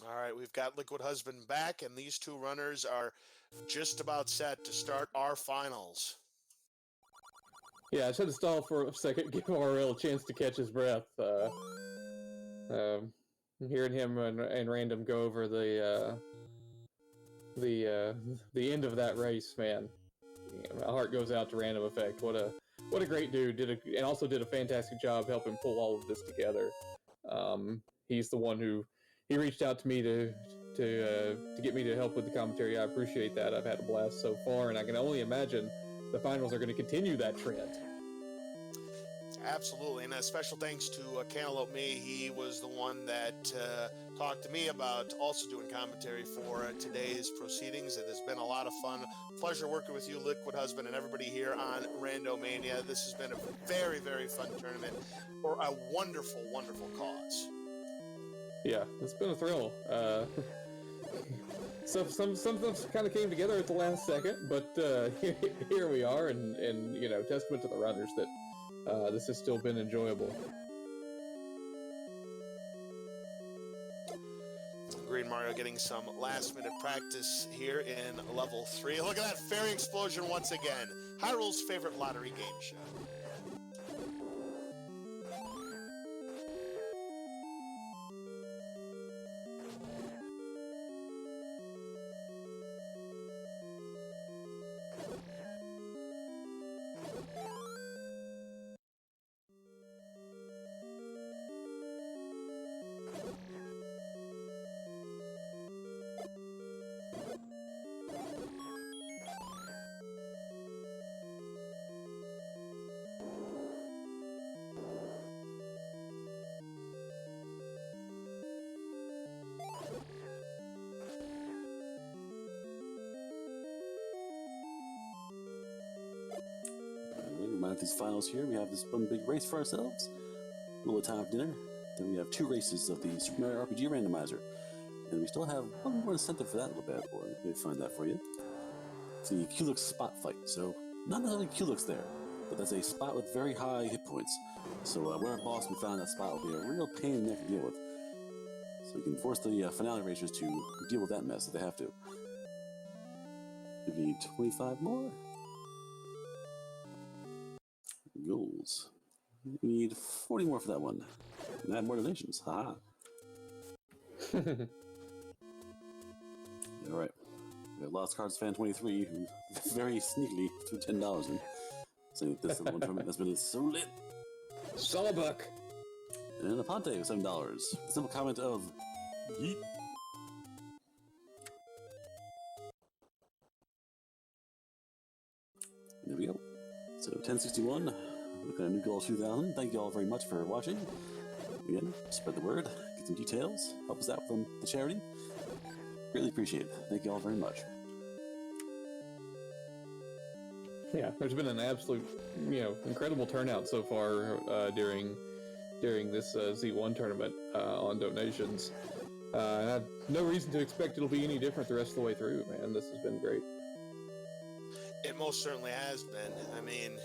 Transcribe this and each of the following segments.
All right, we've got Liquid Husband back, and these two runners are just about set to start our finals. Yeah, I should have stalled for a second, give RL a chance to catch his breath. Hearing him and Random go over the end of that race, man. My heart goes out to Random Effect. What a great dude! And also did a fantastic job helping pull all of this together. He's the one who he reached out to me to get me to help with the commentary. I appreciate that. I've had a blast so far, and I can only imagine the finals are going to continue that trend. Absolutely, and a special thanks to Cantaloupe Me. He was the one that talked to me about also doing commentary for today's proceedings. It has been a lot of fun. Pleasure working with you, Liquid Husband, and everybody here on Randomania. This has been a very, very fun tournament for a wonderful, wonderful cause. Yeah, it's been a thrill. So some stuff kind of came together at the last second, but here we are, and testament to the runners that this has still been enjoyable. Green Mario getting some last-minute practice here in level 3. Look at that fairy explosion once again. Hyrule's favorite lottery game show. These finals here, we have this one big race for ourselves, a little time for dinner, then we have 2 races of the Super Mario RPG randomizer, and we still have one more incentive for that little bad boy. Let me find that for you. It's the Culex spot fight. So not necessarily Culex there, but that's a spot with very high hit points, so wherever boss can find that spot will be a real pain in the neck to deal with, so you can force the finale racers to deal with that mess if they have to. We need 25 more goals. We need 40 more for that one. And add more donations. Haha. Alright. We have Lost Cards Fan 23 who very sneakily threw $10 in, saying that this is the one tournament that's been so lit. $1. And Aponte with $7. A simple comment of yeet. There we go. So 1061 with a new goal 2000. Thank you all very much for watching. Again, spread the word, get some details, help us out with the charity. Really appreciate it. Thank you all very much. Yeah, there's been an absolute, incredible turnout so far during this Z1 tournament on donations. I have no reason to expect it'll be any different the rest of the way through, man. This has been great. It most certainly has been. I mean,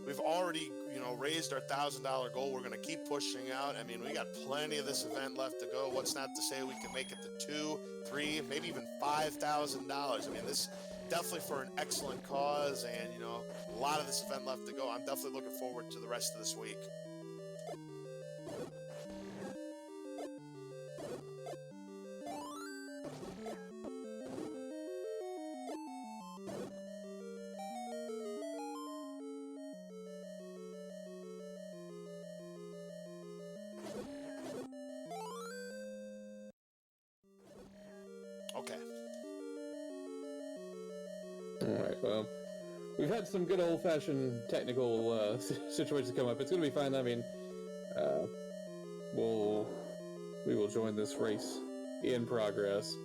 we've already, raised our $1,000 goal. We're going to keep pushing out. I mean, we got plenty of this event left to go. What's not to say we can make it to $2,000, $3,000, maybe even $5,000. I mean, this definitely for an excellent cause, and a lot of this event left to go. I'm definitely looking forward to the rest of this week. Okay. Alright, well, we've had some good old-fashioned technical situations come up. It's going to be fine. I mean, we will join this race in progress.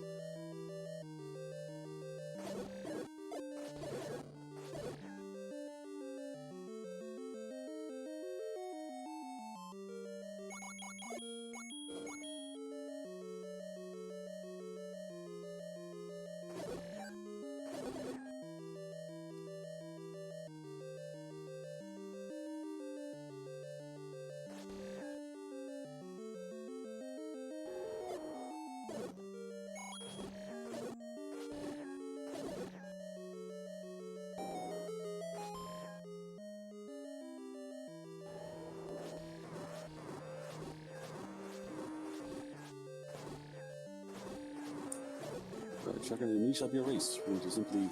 Checker and niche up your race. We're going to simply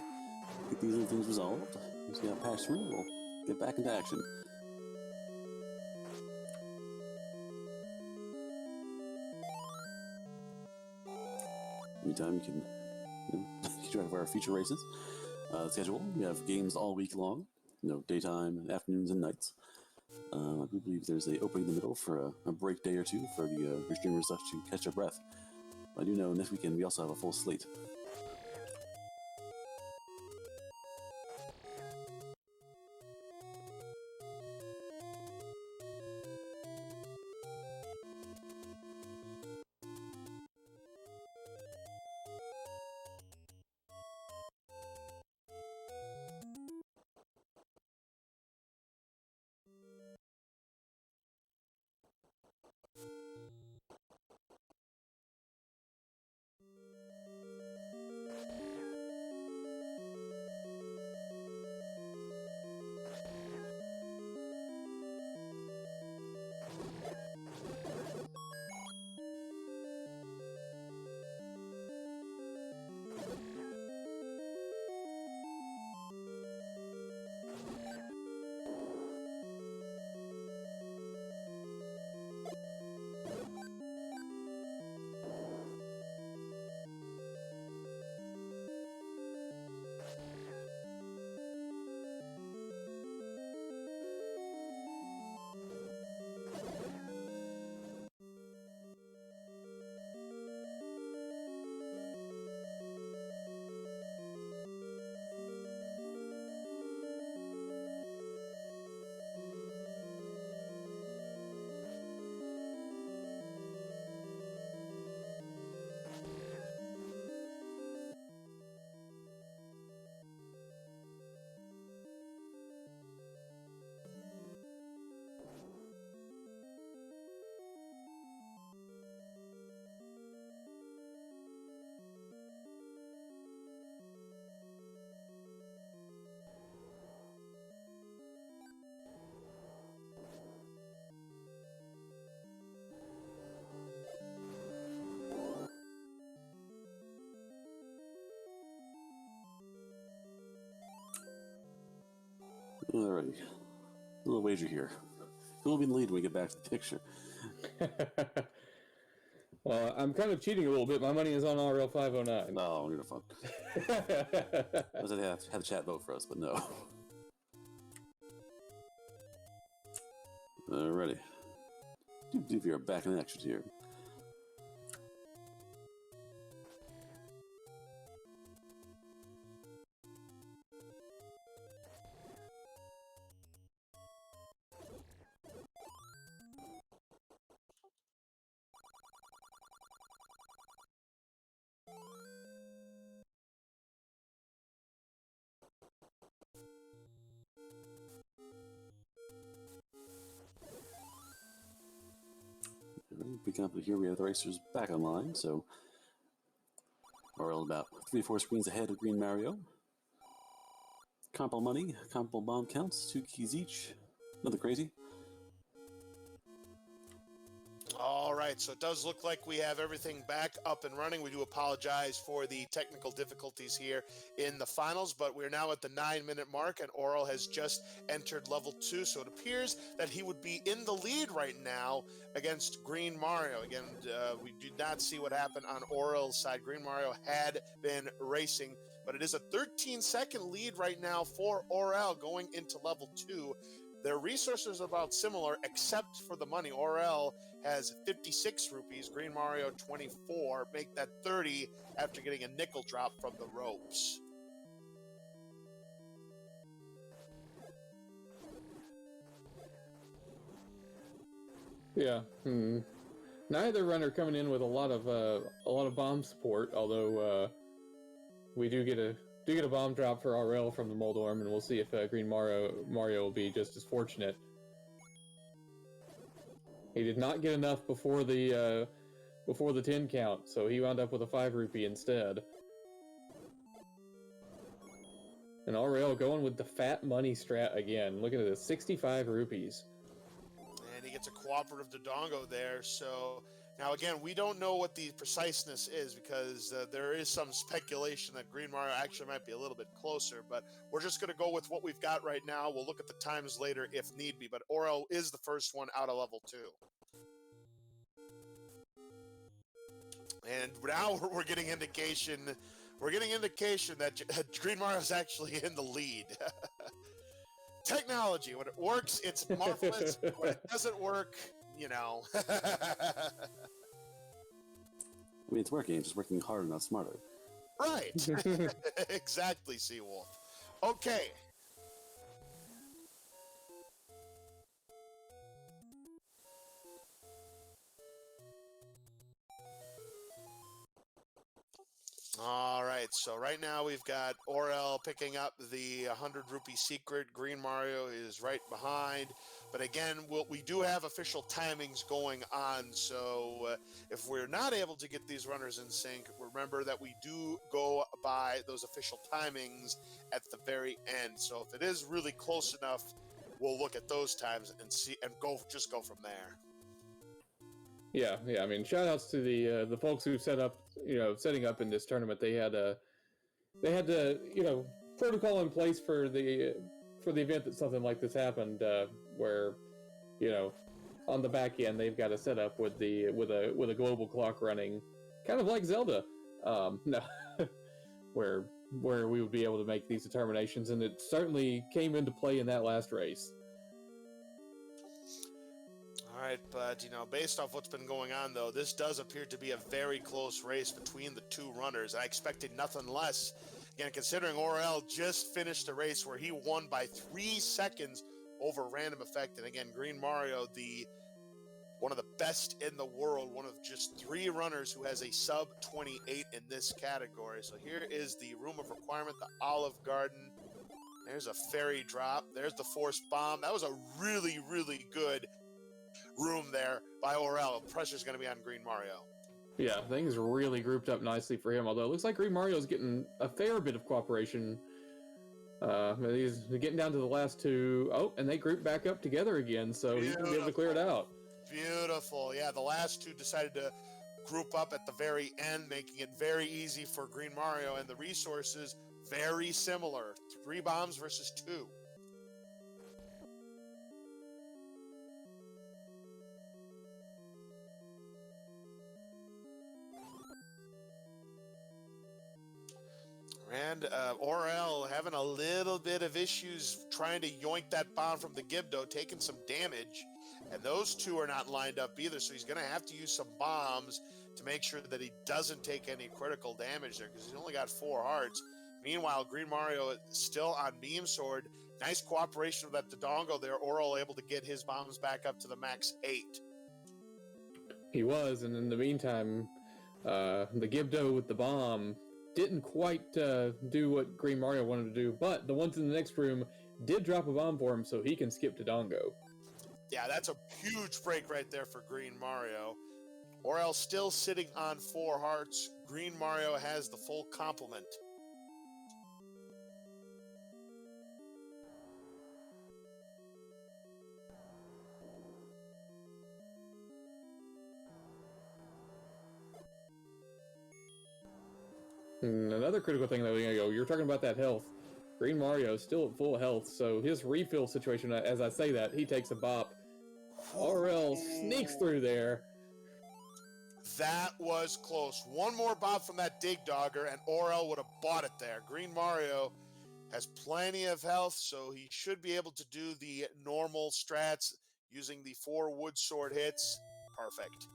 get these little things resolved. Once we have passed through, we'll get back into action. Meantime, you can keep track of our future races. Schedule, we have games all week long, daytime, afternoons, and nights. I do believe there's a opening in the middle for a break day or two for the your streamers to catch their breath. I do know next weekend we also have a full slate. Alrighty. A little wager here. Who will be in the lead when we get back to the picture? Well, I'm kind of cheating a little bit. My money is on RL 509. No, you're fun. I was going to have the chat vote for us, but no. Alrighty. If you're back in action here. Big company here, we have the racers back online, so we're all about 3-4 screens ahead of Green Mario. Compo money, compo bomb counts, 2 keys each. Nothing crazy. All right, so it does look like we have everything back up and running. We do apologize for the technical difficulties here in the finals, but we're now at the 9-minute mark, and Oral has just entered level 2, so it appears that he would be in the lead right now against Green Mario. Again, we did not see what happened on Oral's side. Green Mario had been racing, but it is a 13-second lead right now for Oral going into level 2. Their resources are about similar, except for the money. Orel has 56 rupees, Green Mario 24. Make that 30 after getting a nickel drop from the ropes. Yeah. Neither runner coming in with a lot of bomb support, although we do get a bomb drop for RL from the Moldorm, and we'll see if Green Mario will be just as fortunate. He did not get enough before the before the 10 count, so he wound up with a 5 rupee instead. And RL going with the fat money strat again. Look at this, 65 rupees. And he gets a cooperative Dodongo there. So now again, we don't know what the preciseness is because there is some speculation that Green Mario actually might be a little bit closer, but we're just going to go with what we've got right now. We'll look at the times later if need be, but Orel is the first one out of level 2. And now we're getting indication. We're getting indication that Green Mario is actually in the lead. Technology, when it works, it's marvelous. When it doesn't work, you know. I mean, it's working. It's just working harder, not smarter. Right. Exactly, Seawolf. Okay. All right, so right now we've got Orel picking up the 100 rupee secret. Green Mario is right behind. But again, we do have official timings going on. So if we're not able to get these runners in sync, remember that we do go by those official timings at the very end. So if it is really close enough, we'll look at those times and see and just go from there. Yeah. I mean, shout outs to the folks who setting up in this tournament. They had protocol in place for the event that something like this happened, where, on the back end they've got a setup with a global clock running, kind of like Zelda, no, where we would be able to make these determinations, and it certainly came into play in that last race. All right, but based off what's been going on, though, this does appear to be a very close race between the two runners. I expected nothing less. Again, considering Orel just finished a race where he won by 3 seconds over random effect, and again, Green Mario, one of the best in the world, one of just 3 runners who has a sub 28 in this category. So here is the room of requirement, the Olive Garden. There's a fairy drop. There's the force bomb. That was a really, really good room there by Orel. Pressure's going to be on Green Mario. Yeah, things really grouped up nicely for him, although it looks like Green Mario's getting a fair bit of cooperation. He's getting down to the last 2. Oh, and they group back up together again, so he's going to be able to clear it out. Beautiful. Yeah, the last 2 decided to group up at the very end, making it very easy for Green Mario, and the resources very similar. 3 bombs versus 2. And Orel having a little bit of issues trying to yoink that bomb from the Gibdo, taking some damage. And those 2 are not lined up either, so he's going to have to use some bombs to make sure that he doesn't take any critical damage there, because he's only got 4 hearts. Meanwhile, Green Mario is still on Beam Sword. Nice cooperation of that Dodongo there. Orel able to get his bombs back up to the max 8. He was, and in the meantime, the Gibdo with the bomb didn't quite do what Green Mario wanted to do, but the ones in the next room did drop a bomb for him, so he can skip to Dongo. Yeah, that's a huge break right there for Green Mario. Orel still sitting on 4 hearts. Green Mario has the full complement. Another critical thing that you're talking about that health. Green Mario is still at full health, so his refill situation, as I say that, he takes a bop. Orel sneaks through there. That was close. One more bop from that Dig Dogger, and Orel would have bought it there. Green Mario has plenty of health, so he should be able to do the normal strats using the 4 wood sword hits. Perfect.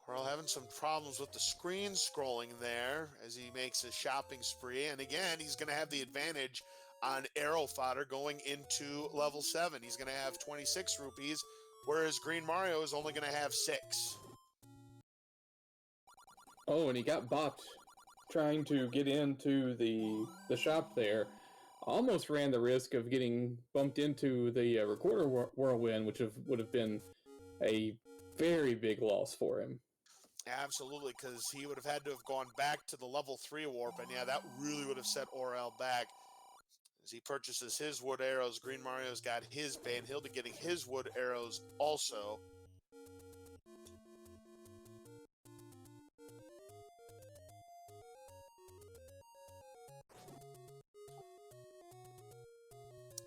Orel having some problems with the screen scrolling there as he makes a shopping spree. And again, he's going to have the advantage on Arrow Fodder going into level 7. He's going to have 26 rupees whereas Green Mario is only going to have 6. Oh, and he got bopped trying to get into the shop there. Almost ran the risk of getting bumped into the recorder whirlwind, which would have been a very big loss for him. Absolutely, because he would have had to have gone back to the level 3 warp, and yeah, that really would have set Orel back. As he purchases his wood arrows, Green Mario's got his bane. He'll be getting his wood arrows also.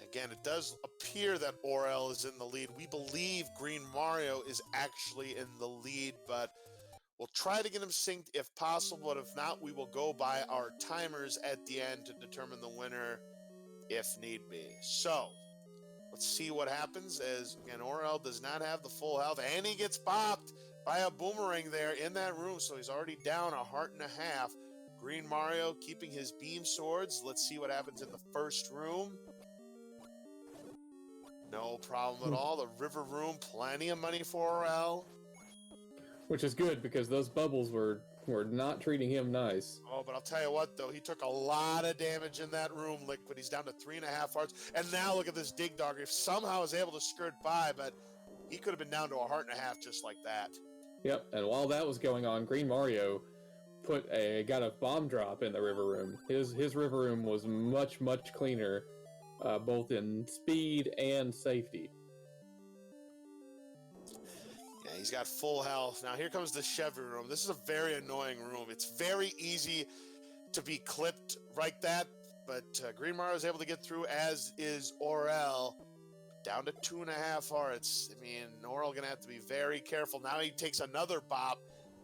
Again, it does appear that Orel is in the lead. We believe Green Mario is actually in the lead, but we'll try to get him synced if possible, but if not, we will go by our timers at the end to determine the winner if need be. So, let's see what happens as, again, Orel does not have the full health, and he gets bopped by a boomerang there in that room, so he's already down 1.5 hearts. Green Mario keeping his beam swords. Let's see what happens in the first room. No problem at all. The river room, plenty of money for Orel. Which is good, because those bubbles were not treating him nice. Oh, but I'll tell you what, though. He took a lot of damage in that room, Liquid. He's down to 3.5 hearts. And now look at this Dig Dogger. If somehow is able to skirt by, but he could have been down to 1.5 hearts just like that. Yep, and while that was going on, Green Mario got a bomb drop in the river room. His river room was much, much cleaner, both in speed and safety. Yeah, he's got full health. Now here comes the Chevy room. This is a very annoying room. It's very easy to be clipped like that, but Green Mario is able to get through, as is Orel. Down to 2.5 hearts. I mean, Orel gonna have to be very careful. Now he takes another bop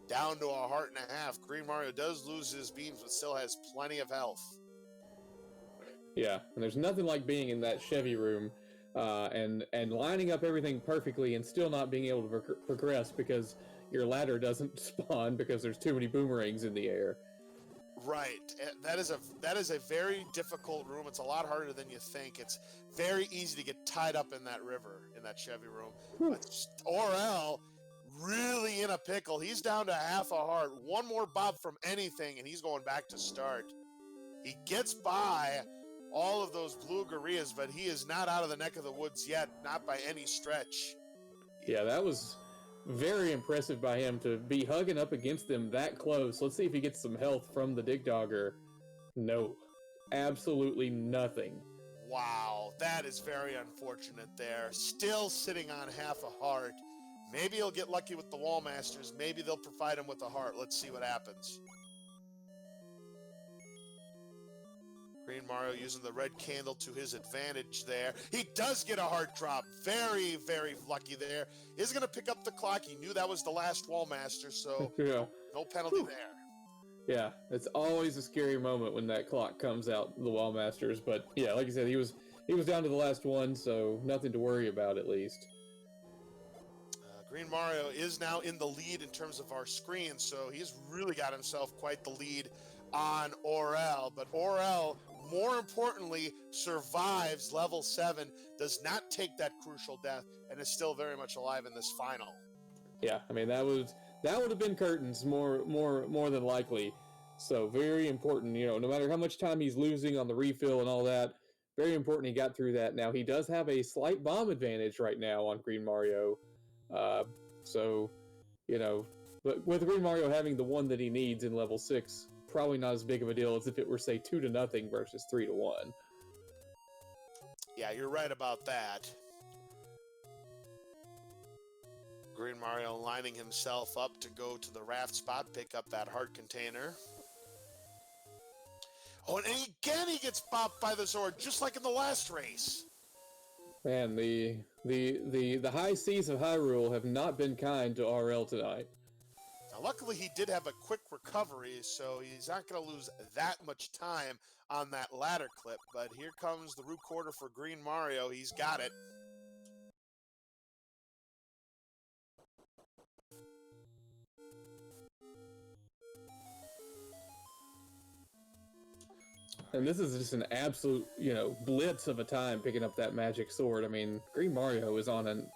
down to 1.5 hearts. Green Mario does lose his beams, but still has plenty of health. Yeah, and there's nothing like being in that Chevy room and lining up everything perfectly and still not being able to progress because your ladder doesn't spawn because there's too many boomerangs in the air. Right. That is a very difficult room. It's a lot harder than you think. It's very easy to get tied up in that river, in that Chevy room. But Orel, really in a pickle. He's down to 0.5 heart. One more bob from anything, and he's going back to start. He gets by all of those blue gorillas, but he is not out of the neck of the woods yet, not by any stretch. Yeah, that was very impressive by him to be hugging up against them that close. Let's see if he gets some health from the Dig Dogger. No, absolutely nothing. Wow, that is very unfortunate there. Still sitting on 0.5 heart. Maybe he'll get lucky with the Wall Masters. Maybe they'll provide him with a heart. Let's see what happens. Green Mario using the red candle to his advantage there. He does get a heart drop. Very, very lucky there. Is going to pick up the clock. He knew that was the last Wall Master, so Yeah. no penalty there. Yeah, it's always a scary moment when that clock comes out, the Wall Masters. But yeah, like I said, he was down to the last one, so nothing to worry about at least. Green Mario is now in the lead in terms of our screen, so he's really got himself quite the lead on Orel. But Orel, more importantly, survives level 7, does not take that crucial death, and is still very much alive in this final. Yeah, I mean that would have been curtains more than likely. So very important, no matter how much time he's losing on the refill and all that, very important he got through that. Now he does have a slight bomb advantage right now on Green Mario. But with Green Mario having the one that he needs in level 6, probably not as big of a deal as if it were, say, 2-0 versus 3-1. Yeah, you're right about that. Green Mario lining himself up to go to the raft spot, pick up that heart container. Oh, and again he gets bopped by the sword, just like in the last race. Man, the high seas of Hyrule have not been kind to RL tonight. Now, luckily, he did have a quick recovery, so he's not going to lose that much time on that ladder clip. But here comes the root quarter for Green Mario. He's got it. And this is just an absolute, blitz of a time picking up that magic sword. I mean, Green Mario is on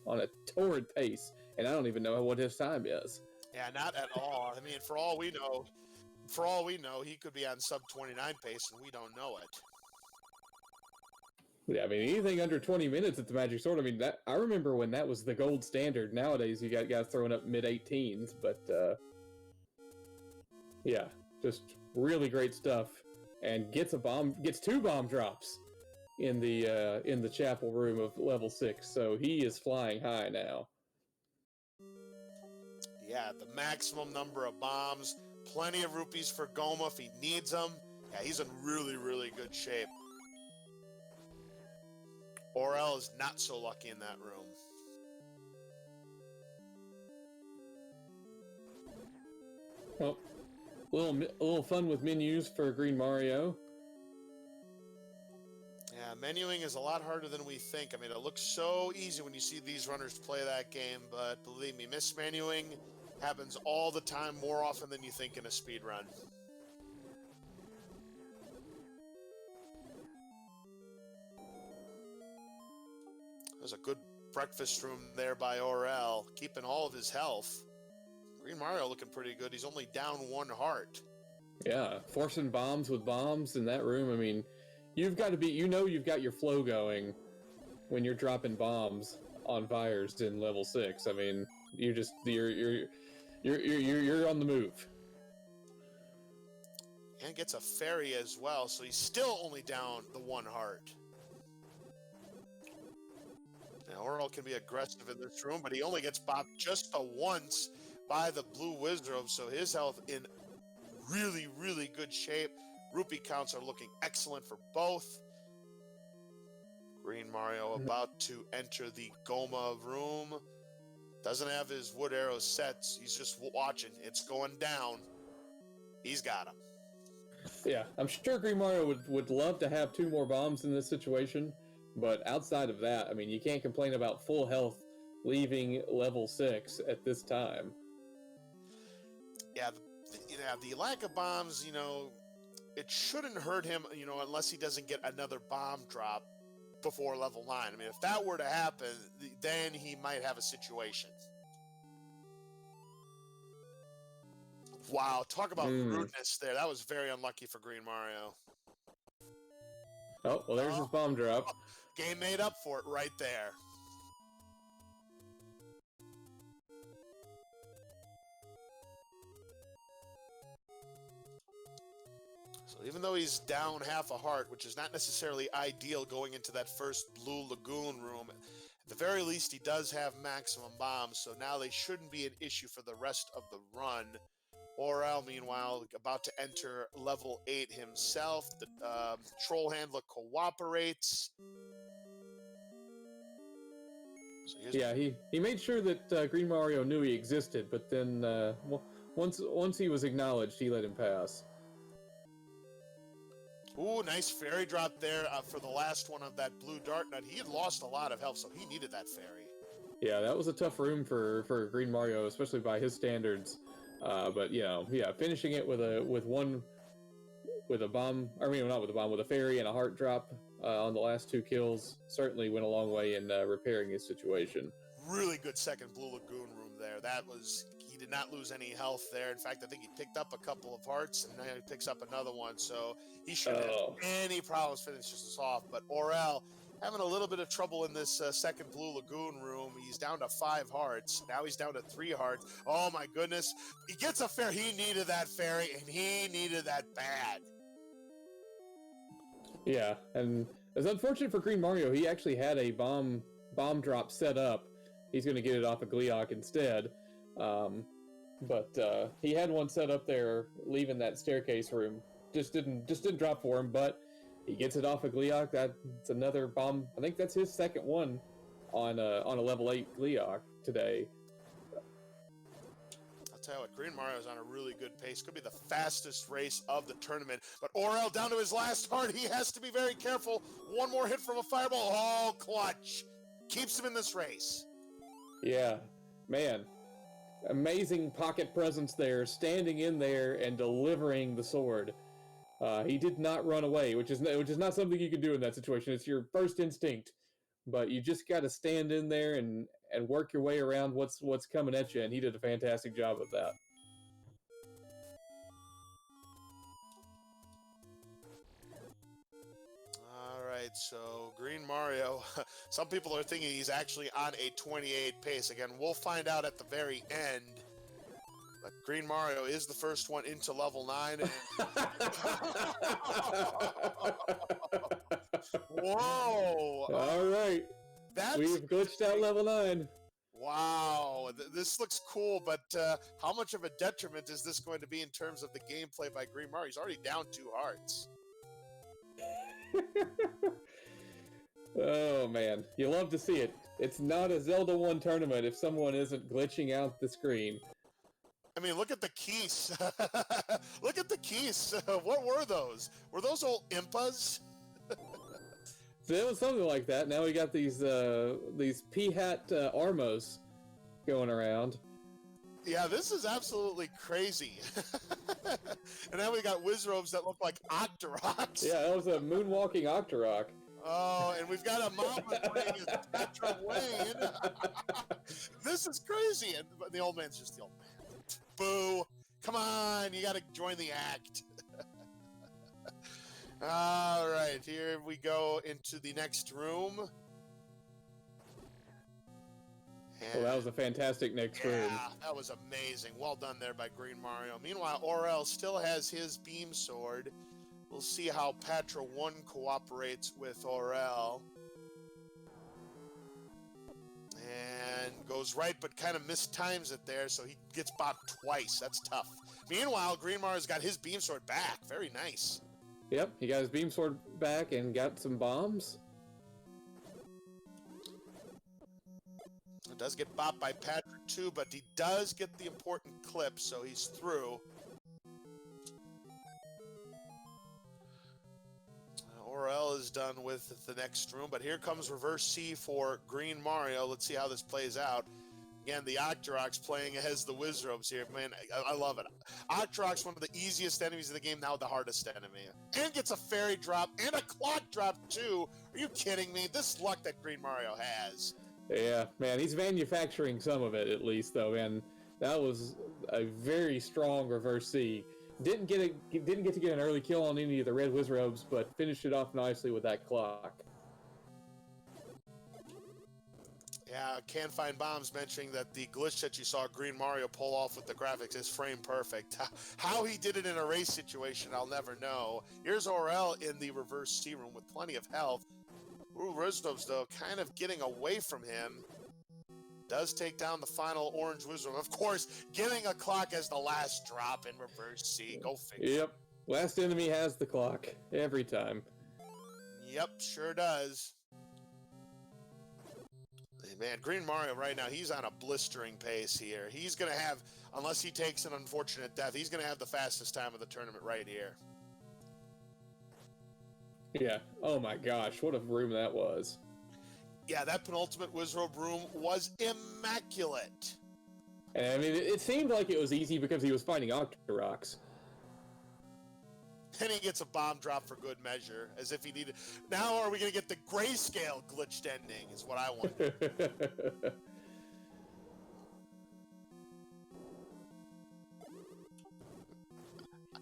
on a torrid pace, and I don't even know what his time is. Yeah, not at all. I mean, for all we know, he could be on sub 29 pace, and we don't know it. Yeah, I mean, anything under 20 minutes at the Magic Sword. I mean, that I remember when that was the gold standard. Nowadays, you got guys throwing up mid-18s, but yeah, just really great stuff. And gets two bomb drops in the chapel room of level 6. So he is flying high now. Yeah, the maximum number of bombs, plenty of rupees for Goma if he needs them. Yeah, he's in really, really good shape. Orel is not so lucky in that room. Well, a little fun with menus for Green Mario. Yeah, menuing is a lot harder than we think. I mean, it looks so easy when you see these runners play that game, but believe me, mismenuing happens all the time, more often than you think in a speed run. There's a good breakfast room there by Orel, keeping all of his health. Green Mario looking pretty good. He's only down 1 heart. Yeah, forcing bombs with bombs in that room. I mean, you've got your flow going when you're dropping bombs on fires in level 6. I mean, you're on the move. And gets a fairy as well, so he's still only down the 1 heart. Now, Orel can be aggressive in this room, but he only gets bopped just once by the blue wizard, so his health in really, really good shape. Rupee counts are looking excellent for both. Green Mario about to enter the Goma room. Doesn't have his wood arrow sets. He's just watching. It's going down. He's got him. Yeah, I'm sure Green Mario would love to have 2 more bombs in this situation, but outside of that, I mean, you can't complain about full health leaving level 6 at this time. Yeah, the lack of bombs, it shouldn't hurt him, unless he doesn't get another bomb drop before level 9. I mean, if that were to happen, then he might have a situation. Wow, talk about rudeness there. That was very unlucky for Green Mario. Oh, well, there's his bomb drop. Game made up for it right there. So even though he's down half a heart, which is not necessarily ideal going into that first Blue Lagoon room, at the very least he does have maximum bombs, so now they shouldn't be an issue for the rest of the run. Orel, meanwhile, about to enter level 8 himself. The troll handler cooperates. So yeah, he made sure that Green Mario knew he existed, but then once he was acknowledged, he let him pass. Ooh, nice fairy drop there for the last one of that blue dart nut. He had lost a lot of health, so he needed that fairy. Yeah, that was a tough room for Green Mario, especially by his standards. But finishing it with a bomb. I mean, not with a bomb, with a fairy and a heart drop on the last 2 kills certainly went a long way in repairing his situation. Really good second Blue Lagoon room there. He did not lose any health there. In fact, I think he picked up a couple of hearts, and now he picks up another one. So he shouldn't have any problems finishing this off. But Orel having a little bit of trouble in this second Blue Lagoon room. He's down to 5 hearts. Now he's down to 3 hearts. Oh, my goodness. He gets a fairy. He needed that fairy, and he needed that bad. Yeah, and it's unfortunate for Green Mario. He actually had a bomb drop set up. He's going to get it off of Gleeok instead. But he had one set up there, leaving that staircase room. Just didn't drop for him, but he gets it off of Gleeok. That's another bomb. I think that's his second one on a level 8 Gleeok today. I'll tell you what, Green Mario's on a really good pace. Could be the fastest race of the tournament. But Orel down to his last heart. He has to be very careful. One more hit from a fireball. Oh, clutch. Keeps him in this race. Yeah, man. Amazing pocket presence there, standing in there and delivering the sword. He did not run away, which is not something you can do in that situation. It's your first instinct but you just got to stand in there and work your way around what's coming at you, and he did a fantastic job of that. Alright, so Green Mario, some people are thinking he's actually on a 28 pace. Again, we'll find out at the very end. But Green Mario is the first one into level 9. And... Whoa! All right. We've glitched out level 9. Wow, this looks cool, but how much of a detriment is this going to be in terms of the gameplay by Green Mario? He's already down 2 hearts. Oh man, you love to see it. It's not a Zelda 1 tournament if someone isn't glitching out the screen. I mean, look at the keys. Look at the keys. What were those? Were those old Impas? So it was something like that. Now we got these P-hat Armos going around. Yeah, this is absolutely crazy. And now we got Wizrobes that look like Octoroks. Yeah, that was a moonwalking Octorok. Oh, and we've got a mama playing as Petra Wayne. This is crazy. And the old man's just the old man. Boo. Come on, you gotta join the act. All right, here we go into the next room. Well, that was a fantastic next room. Yeah, that was amazing. Well done there by Green Mario. Meanwhile, Orel still has his beam sword. We'll see how Patra 1 cooperates with Orel. And goes right, but kind of mistimes it there, so he gets bopped twice. That's tough. Meanwhile, Green Mario's got his beam sword back. Very nice. Yep, he got his beam sword back and got some bombs. It does get bopped by Patrick too, but he does get the important clip, so he's through. Orel is done with the next room, but here comes Reverse C for Green Mario. Let's see how this plays out. Again, the Octoroks playing as the Wizrobes here. Man, I love it. Octorok's one of the easiest enemies in the game, now the hardest enemy. And gets a fairy drop and a clock drop too. Are you kidding me? This luck that Green Mario has. Yeah, man, he's manufacturing some of it at least, though, man. That was a very strong Reverse C. Didn't get to get an early kill on any of the red Wizrobes, but finished it off nicely with that clock. Yeah, Can't Find Bombs mentioning that the glitch that you saw Green Mario pull off with the graphics is frame perfect. How he did it in a race situation, I'll never know. Here's Orel in the Reverse C room with plenty of health. Ooh, Wizrobes, though, kind of getting away from him. Does take down the final orange Wizrobe. Of course, getting a clock as the last drop in Reverse C. Go figure. Yep. Last enemy has the clock. Every time. Yep, sure does. Man, Green Mario right now, he's on a blistering pace here. He's going to have, unless he takes an unfortunate death, he's going to have the fastest time of the tournament right here. Yeah. Oh my gosh, what a room that was. Yeah, that penultimate Wizrobe room was immaculate. And I mean, it seemed like it was easy because he was fighting Octoroks. And he gets a bomb drop for good measure, as if he needed... Now are we going to get the grayscale glitched ending, is what I want.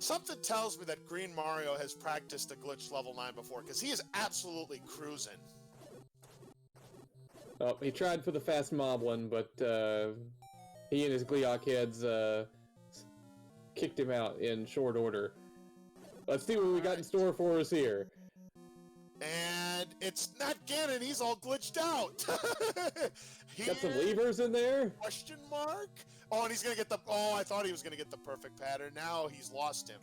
Something tells me that Green Mario has practiced a glitch level 9 before, because he is absolutely cruising. Oh, he tried for the fast moblin, but he and his Gleeok heads kicked him out in short order. Let's see what we got in store for us here. And it's not Ganon, he's all glitched out. Got some levers in there? Question mark? Oh, and he's gonna get the... Oh, I thought he was gonna get the perfect pattern. Now he's lost him.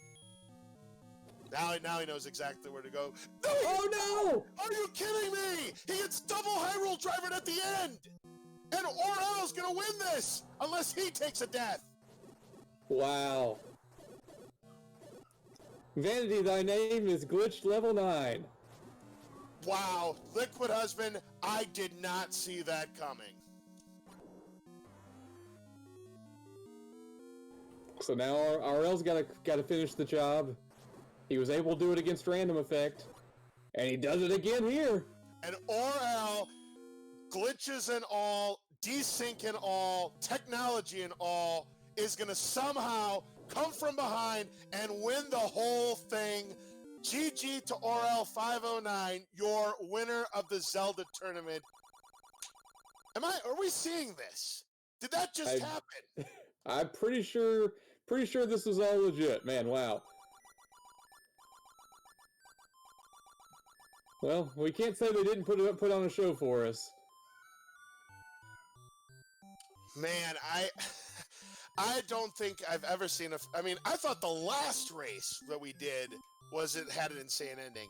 Now he knows exactly where to go. No! Oh no! Are you kidding me? He gets double Hyrule Driver at the end! And Orel's gonna win this! Unless he takes a death! Wow. Vanity, thy name is glitched level 9. Wow, Liquid Husband, I did not see that coming. So now RL's got to finish the job. He was able to do it against Random Effect, and he does it again here. And Orel glitches and all, desync and all, technology and all, is going to somehow come from behind and win the whole thing. GG to RL509, your winner of the Zelda tournament. Are we seeing this? Did that just happen? I'm pretty sure this is all legit, man. Wow. Well, we can't say they didn't put on a show for us. Man, I don't think I've ever seen I mean, I thought the last race that we did had an insane ending.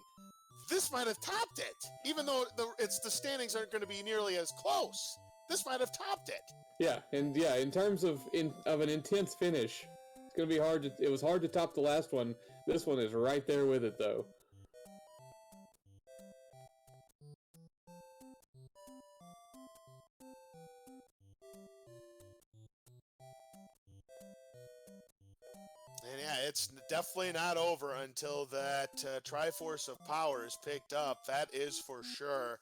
This might have topped it, even though the standings aren't going to be nearly as close. This might have topped it. Yeah, and yeah, in terms of an intense finish, it's going to be hard to. It was hard to top the last one. This one is right there with it, though. And yeah, it's definitely not over until that Triforce of Power is picked up. That is for sure.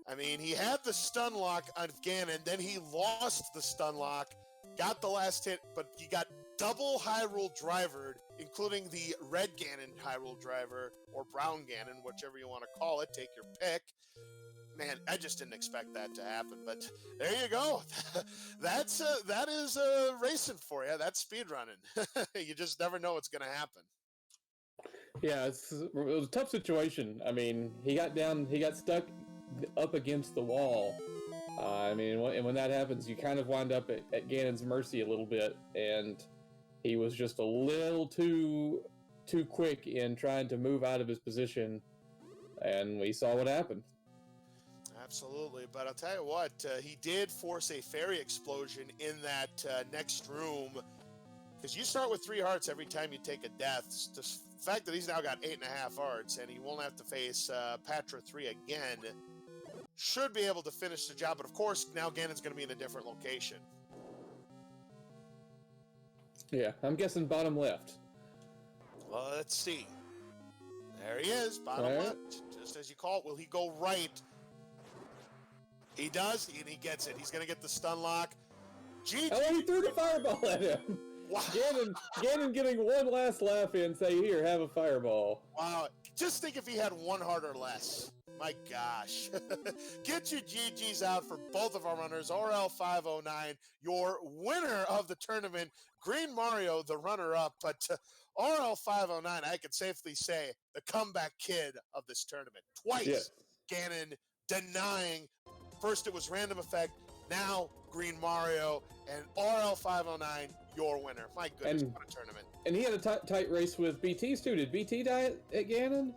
I mean, he had the stun lock on Ganon, then he lost the stun lock, got the last hit, but he got double Hyrule Drivered, including the red Ganon Hyrule Driver, or brown Ganon, whichever you want to call it, take your pick. Man, I just didn't expect that to happen, but there you go. That is racing for you. That's speedrunning. You just never know what's going to happen. Yeah, it was a tough situation. I mean, he got stuck up against the wall. I mean, and when that happens, you kind of wind up at Ganon's mercy a little bit, and he was just a little too quick in trying to move out of his position, and we saw what happened. Absolutely, but I'll tell you what, he did force a fairy explosion in that next room, because you start with 3 hearts every time you take a death. The fact that he's now got 8.5 hearts, and he won't have to face Patra 3 again, should be able to finish the job, but of course, now Ganon's going to be in a different location. Yeah, I'm guessing bottom left. Well, let's see. There he is, bottom left, just as you call it. Will he go right? He does, and he gets it. He's going to get the stun lock. GG. Oh, he threw the fireball at him. Wow. Gannon getting one last laugh in, say, here, have a fireball. Wow. Just think if he had 1 heart or less. My gosh. Get your GGs out for both of our runners. RL509, your winner of the tournament. Green Mario, the runner-up. But RL509, I could safely say, the comeback kid of this tournament. Twice, yes. Ganon denying. First it was random effect, now Green Mario, and RL509, your winner. My goodness, what a tournament. And he had a tight race with BT's too. Did BT die at Ganon?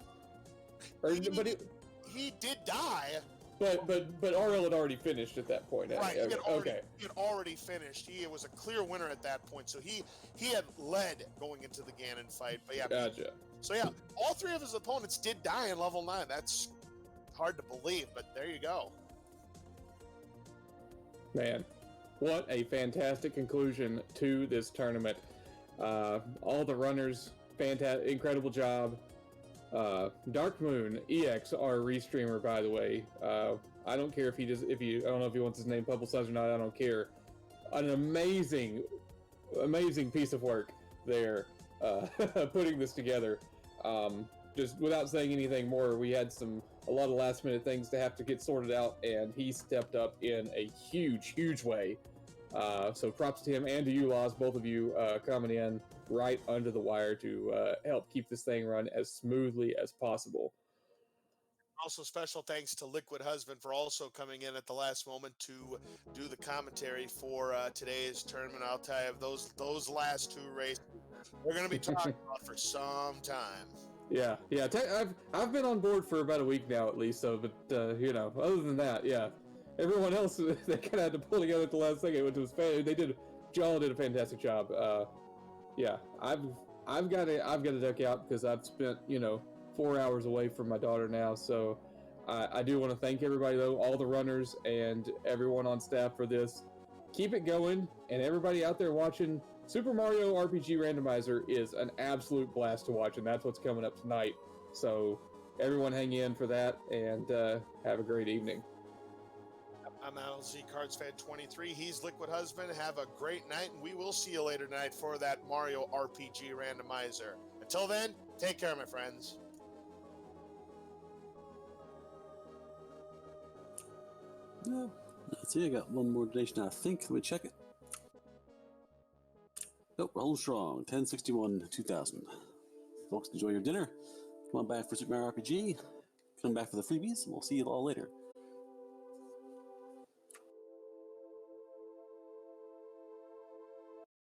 He did die. But RL had already finished at that point. Right, he had already finished. He was a clear winner at that point, so he had led going into the Ganon fight. But yeah, gotcha. So yeah, all 3 of his opponents did die in level 9. That's hard to believe, but there you go. Man, what a fantastic conclusion to this tournament. All the runners, incredible job. Dark Moon, EX, our restreamer, by the way. I don't care I don't know if he wants his name publicized or not, I don't care. An amazing piece of work there, putting this together. Just without saying anything more, we had a lot of last minute things to have to get sorted out, and he stepped up in a huge way. So props to him and to you, Laws, both of you coming in right under the wire to help keep this thing run as smoothly as possible. Also, special thanks to Liquid Husband for also coming in at the last moment to do the commentary for today's tournament. I'll tell you, those last 2 races, we're going to be talking about for some time. Yeah. I've been on board for about a week now, at least. So, but other than that, yeah, everyone else they kind of had to pull together at the last second, which was fair. Y'all did a fantastic job. Yeah, I've got to duck out because I've spent 4 hours away from my daughter now. So, I do want to thank everybody though, all the runners and everyone on staff for this. Keep it going, and everybody out there watching. Super Mario RPG Randomizer is an absolute blast to watch, and that's what's coming up tonight. So everyone hang in for that, and have a great evening. I'm LZ Cards Fan 23. He's Liquid Husband. Have a great night, and we will see you later tonight for that Mario RPG randomizer. Until then, take care, my friends. Yeah, let's see. I got one more donation, I think. Let me check it. Nope, we're holding strong. 1061 2000. Folks, enjoy your dinner. Come on back for Super Mario RPG. Come back for the freebies, and we'll see you all later.